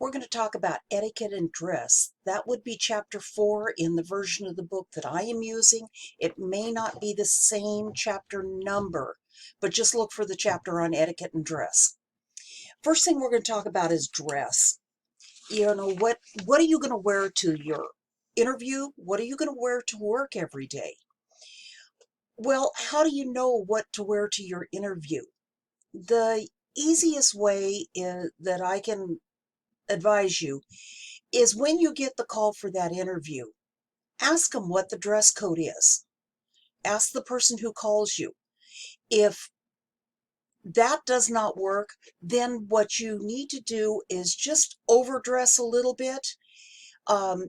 We're going to talk about etiquette and dress. That would be chapter 4 in the version of the book that I am using. It may not be the same chapter number, but just look for the chapter on etiquette and dress. First thing we're going to talk about is dress. What are you going to wear to your interview? What are you going to wear to work every day? Well, how do you know what to wear to your interview? The easiest way that I can advise you is when you get the call for that interview, ask them what the dress code is. Ask the person who calls you. If that does not work, then what you need to do is just overdress a little bit.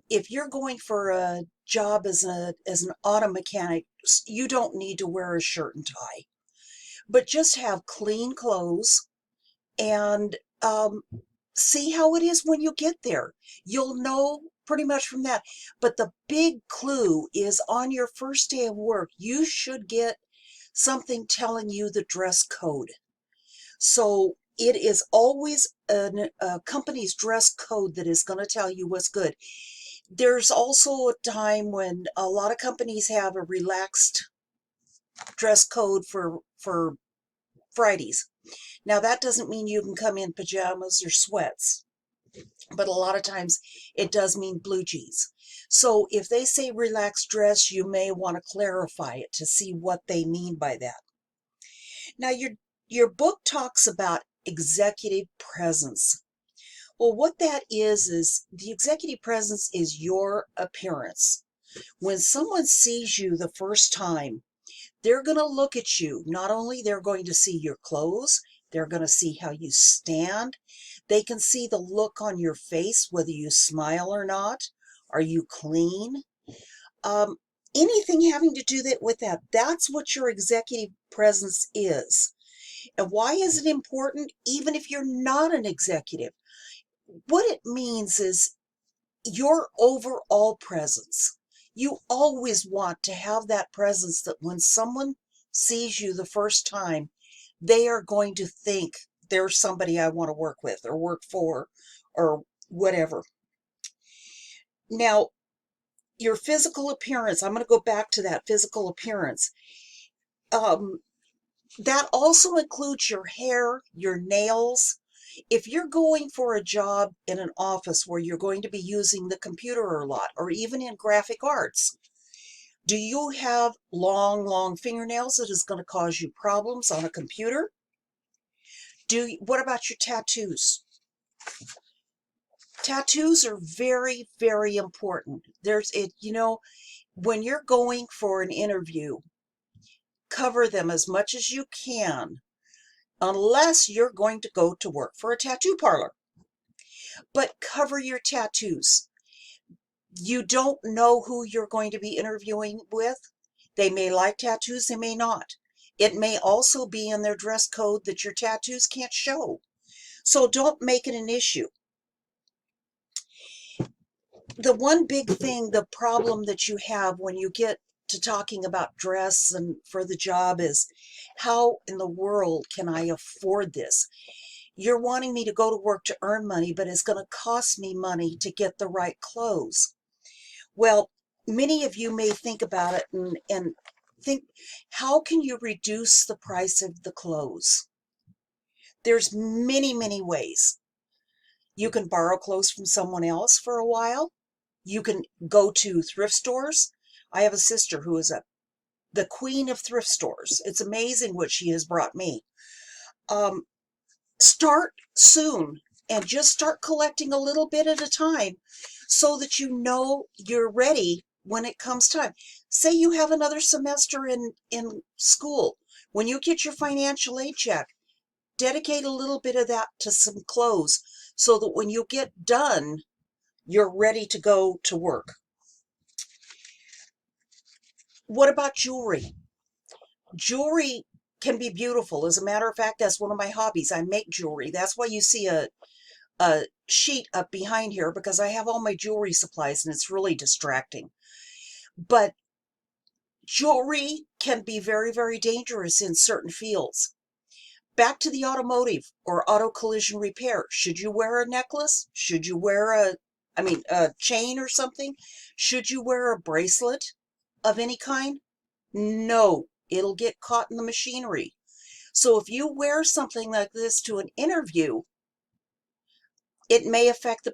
If you're going for a job as an auto mechanic, you don't need to wear a shirt and tie, but just have clean clothes and see how it is when you get there. You'll know pretty much from that. But the big clue is on your first day of work, you should get something telling you the dress code. So it is always a company's dress code that is going to tell you what's good. There's also a time when a lot of companies have a relaxed dress code for Fridays. Now, that doesn't mean you can come in pajamas or sweats, but a lot of times it does mean blue jeans. So if they say relaxed dress, you may want to clarify it to see what they mean by that. Now, your book talks about executive presence. Well, what that is the executive presence is your appearance. When someone sees you the first time, they're going to look at you. Not only they're going to see your clothes, they're going to see how you stand. They can see the look on your face, whether you smile or not. Are you clean? Anything having to do with that, that's what your executive presence is. And why is it important? Even if you're not an executive, what it means is your overall presence. You always want to have that presence that when someone sees you the first time, they are going to think there's somebody I want to work with or work for or whatever. Now, your physical appearance, I'm going to go back to that physical appearance. That also includes your hair, your nails. If you're going for a job in an office where you're going to be using the computer a lot, or even in graphic arts, do you have long fingernails that is going to cause you problems on a computer? What about your tattoos? Tattoos are very, very important. When you're going for an interview, cover them as much as you can, unless you're going to go to work for a tattoo parlor. But cover your tattoos. You don't know who you're going to be interviewing with. They may like tattoos, they may not. It may also be in their dress code that your tattoos can't show. So don't make it an issue. The one big thing, the problem that you have when you get to talking about dress and for the job is, how in the world can I afford this? You're wanting me to go to work to earn money, but it's going to cost me money to get the right clothes. Well, many of you may think about it and think, how can you reduce the price of the clothes? There's many ways. You can borrow clothes from someone else for a while. You can go to thrift stores. I have a sister who is the queen of thrift stores. It's amazing what she has brought me. Start soon and just start collecting a little bit at a time so that you know you're ready when it comes time. Say you have another semester in school. When you get your financial aid check, dedicate a little bit of that to some clothes so that when you get done, you're ready to go to work. What about jewelry? Jewelry can be beautiful. As a matter of fact, that's one of my hobbies. I make jewelry. That's why you see a sheet up behind here, because I have all my jewelry supplies and it's really distracting. But jewelry can be very, very dangerous in certain fields. Back to the automotive or auto collision repair. Should you wear a necklace? Should you wear a chain or something? Should you wear a bracelet of any kind? No, it'll get caught in the machinery. So if you wear something like this to an interview, it may affect the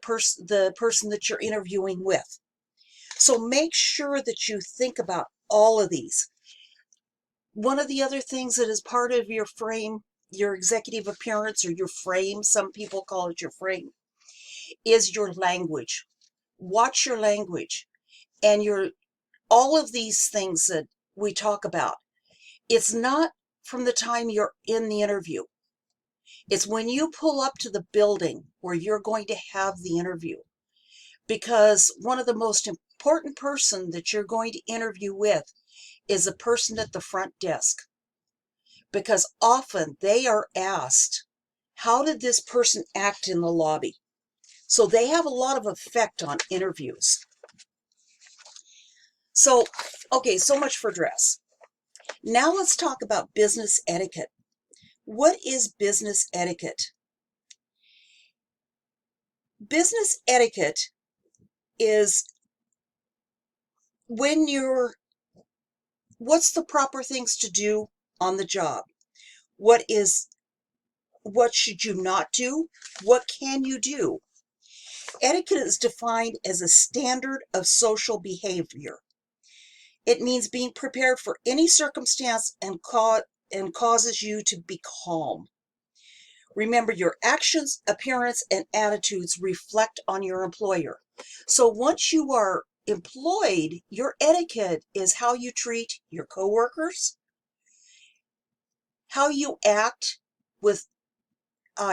person that you're interviewing with. So make sure that you think about all of these. One of the other things that is part of your frame, your executive appearance, or your frame, some people call it your frame, is your language. Watch your language and all of these things that we talk about. It's not from the time you're in the interview. It's when you pull up to the building where you're going to have the interview. Because one of the most important person that you're going to interview with is a person at the front desk. Because often they are asked, how did this person act in the lobby? So they have a lot of effect on interviews. So, okay, so much for dress. Now let's talk about business etiquette. What is business etiquette? Business etiquette is what's the proper things to do on the job? What should you not do? What can you do? Etiquette is defined as a standard of social behavior. It means being prepared for any circumstance and causes you to be calm. Remember, your actions, appearance, and attitudes reflect on your employer. So once you are employed, your etiquette is how you treat your coworkers, how you act with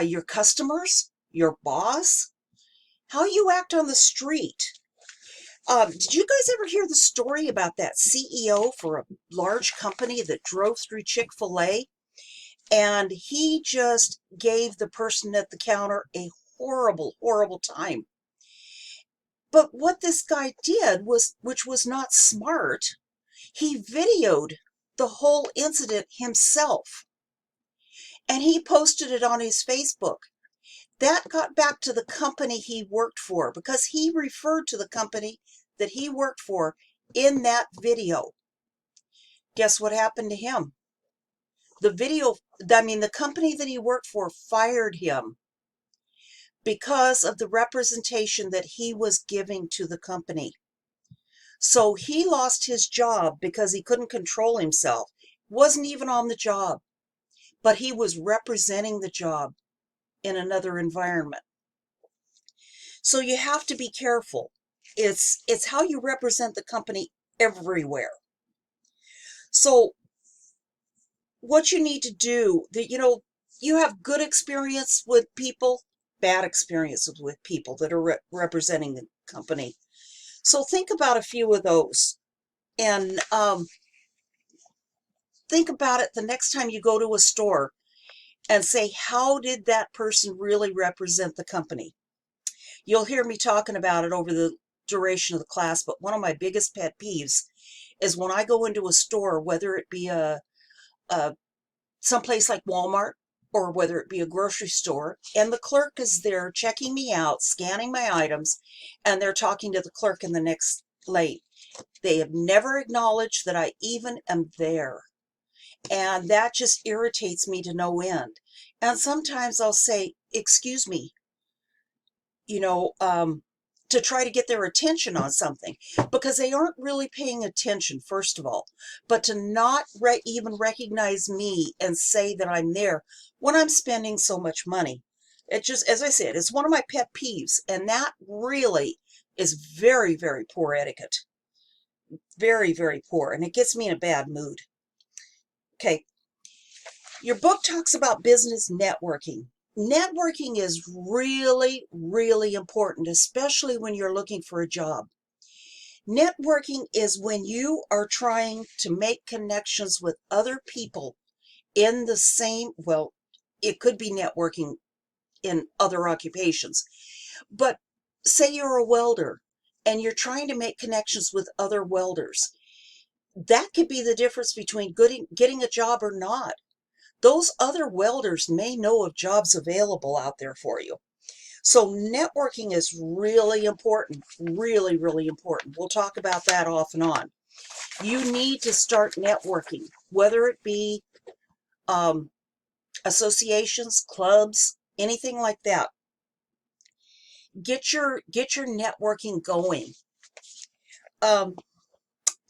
your customers, your boss, how you act on the street. Did you guys ever hear the story about that CEO for a large company that drove through Chick-fil-A? And he just gave the person at the counter a horrible, horrible time. But what this guy did which was not smart, he videoed the whole incident himself. And he posted it on his Facebook. That got back to the company he worked for because he referred to the company that he worked for in that video. Guess what happened to him? The company that he worked for fired him because of the representation that he was giving to the company. So he lost his job because he couldn't control himself. Wasn't even on the job, but he was representing the job in another environment. So you have to be careful. It's how you represent the company everywhere. So what you need to do, you have good experience with people, bad experiences with people that are representing the company. So think about a few of those, and think about it the next time you go to a store and say, how did that person really represent the company? You'll hear me talking about it over the duration of the class, but one of my biggest pet peeves is when I go into a store, whether it be someplace like Walmart or whether it be a grocery store, and the clerk is there checking me out, scanning my items, and they're talking to the clerk in the next lane. They have never acknowledged that I even am there. And that just irritates me to no end. And sometimes I'll say, excuse me, to try to get their attention on something, because they aren't really paying attention, first of all. But to not even recognize me and say that I'm there when I'm spending so much money. It just, as I said, it's one of my pet peeves. And that really is very, very poor etiquette. Very, very poor. And it gets me in a bad mood. Okay. Your book talks about business networking. Networking is really, really important, especially when you're looking for a job. Networking is when you are trying to make connections with other people in the same, well, it could be networking in other occupations, but say you're a welder and you're trying to make connections with other welders. That could be the difference between getting a job or not. those other welders may know of jobs available out there for you. So networking is really important, really, really important. We'll talk about that off and on. You need to start networking, whether it be associations, clubs, anything like that. Get your networking going. The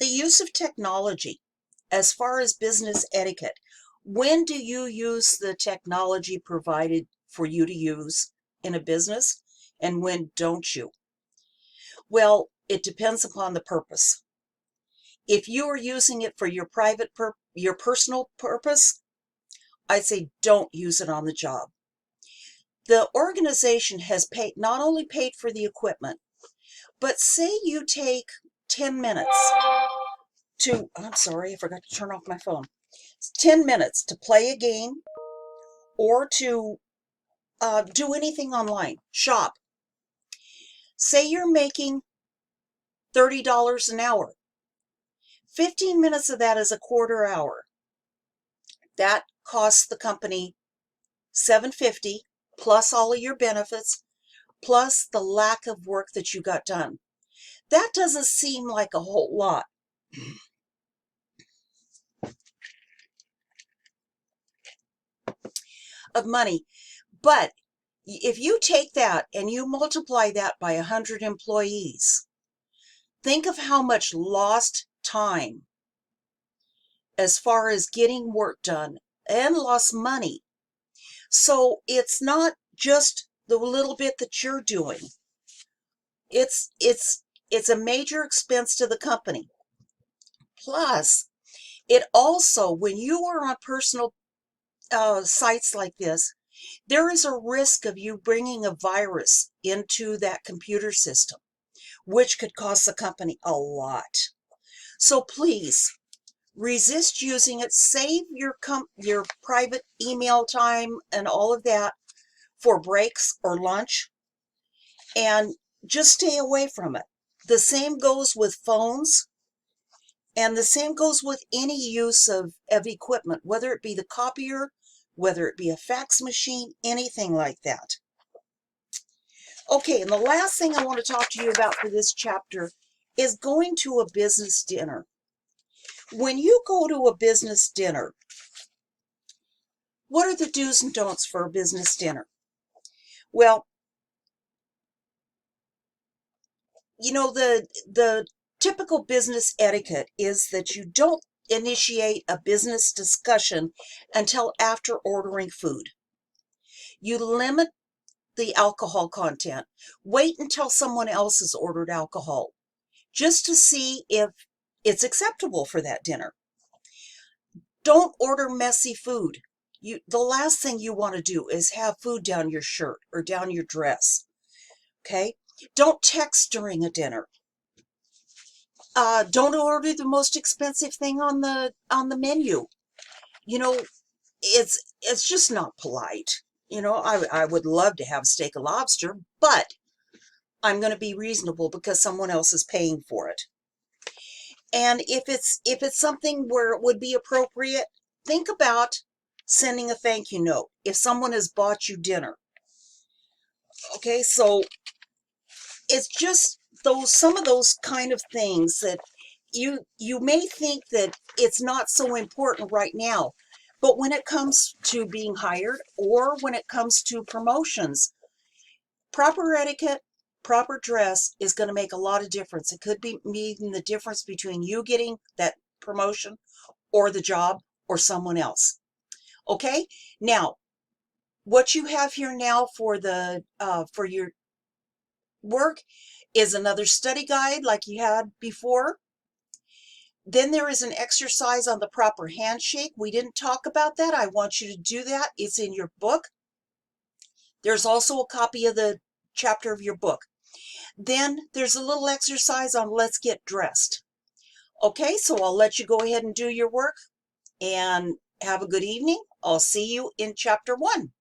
use of technology as far as business etiquette. When do you use the technology provided for you to use in a business, and when don't you? Well, it depends upon the purpose. If you are using it for your your personal purpose, I'd say don't use it on the job. The organization has not only paid for the equipment, but say you take 10 minutes I'm sorry, I forgot to turn off my phone. 10 minutes to play a game or to do anything online, shop. Say you're making $30 an hour. 15 minutes of that is a quarter hour. That costs the company $7.50 plus all of your benefits, plus the lack of work that you got done. That doesn't seem like a whole lot. Of money. But if you take that and you multiply that by 100 employees, think of how much lost time as far as getting work done and lost money. So it's not just the little bit that you're doing. It's a major expense to the company. Plus, it also, when you are on personal sites like this, there is a risk of you bringing a virus into that computer system, which could cost the company a lot. So please resist using it. Save your private email time and all of that for breaks or lunch, and just stay away from it. The same goes with phones, and the same goes with any use of equipment, whether it be the copier, whether it be a fax machine, anything like that. Okay, and the last thing I want to talk to you about for this chapter is going to a business dinner. When you go to a business dinner, what are the do's and don'ts for a business dinner? Well, you know, the typical business etiquette is that you don't initiate a business discussion until after ordering food. You limit the alcohol content. Wait until someone else has ordered alcohol, just to see if it's acceptable for that dinner. Don't order messy food. The last thing you want to do is have food down your shirt or down your dress. Okay? Don't text during a dinner. Don't order the most expensive thing on the menu. You know, it's just not polite. You know, I would love to have steak and lobster, but I'm going to be reasonable because someone else is paying for it. And if it's something where it would be appropriate, think about sending a thank you note if someone has bought you dinner. Okay, so it's just some of those kind of things that you may think that it's not so important right now, but when it comes to being hired or when it comes to promotions, proper etiquette, proper dress is going to make a lot of difference. It could be meaning the difference between you getting that promotion or the job or someone else. Okay, now what you have here now for for your work is another study guide like you had before. Then there is an exercise on the proper handshake. We didn't talk about that. I want you to do that. It's in your book. There's also a copy of the chapter of your book. Then there's a little exercise on let's get dressed. Okay, so I'll let you go ahead and do your work and have a good evening. I'll see you in chapter 1.